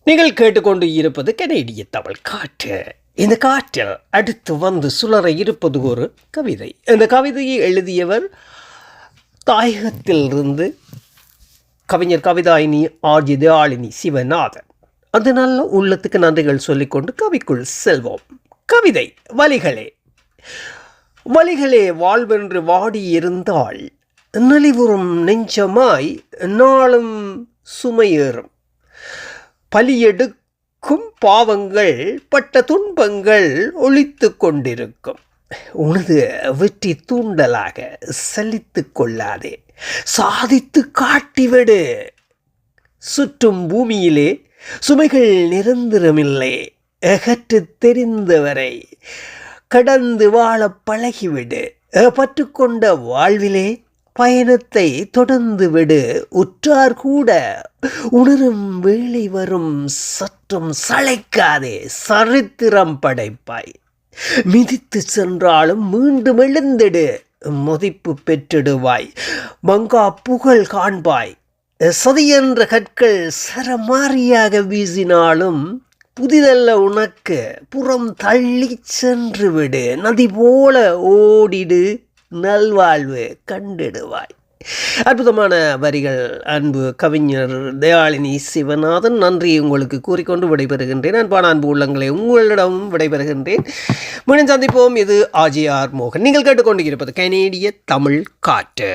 நீங்கள் கேட்டுக்கொண்டு இருப்பது கனேடிய தமிழ் காற்று. இந்த காற்றில் அடுத்து வந்து சுழற இருப்பது ஒரு கவிதை. இந்த கவிதையை எழுதியவர் தாயகத்திலிருந்து கவிஞர் கவிதாயினி ஆர்ஜி தயாளினி சிவநாதன். அந்த நல்ல உள்ளத்துக்கு நன்றிகள் சொல்லிக்கொண்டு கவிக்குள் செல்வோம். கவிதை. வலிகளே வலிகளே வாழ்வென்று வாடியிருந்தால் நலிவுறும் நெஞ்சமாய் நாளும் சுமையேறும். பலியெடுக்கும் பாவங்கள் பட்ட துன்பங்கள் ஒழித்து கொண்டிருக்கும். உனது வெற்றி தூண்டலாக சலித்து கொள்ளாதே, சாதித்து காட்டிவிடு. சுற்றும் பூமியிலே சுமைகள் நிரந்தரமில்லை. அகற்று தெரிந்தவரை கடந்து வாழ பழகிவிடு. பற்றுக்கொண்ட வாழ்விலே பயணத்தை தொடர்ந்து விடு. உற்றார் கூட உணரும் வேளை வரும், சற்றும் சளைக்காதே, சரித்திரம் படைப்பாய். மிதித்து சென்றாலும் மீண்டும் எழுந்திடு, மதிப்பு பெற்றிடுவாய், மங்கா புகழ் காண்பாய். சதியென்ற கற்கள் சரமாரியாக வீசினாலும் புதிதல்ல உனக்கு, புறம் தள்ளி சென்று விடு. நதி போல ஓடிடு, நல்வாழ்வு கண்டிடுவாய். அற்புதமான வரிகள் அன்பு கவிஞர் தயாளினி சிவநாதன். நன்றி உங்களுக்கு கூறிக்கொண்டு விடைபெறுகின்றேன். அன்பான அன்பு உள்ளங்களை உங்களிடம் விடைபெறுகின்றேன். மீண்டும் சந்திப்போம். இது ஆர்ஜிஆர் மோகன். நீங்கள் கேட்டுக்கொண்டு இருப்பது கனேடிய தமிழ் காற்று.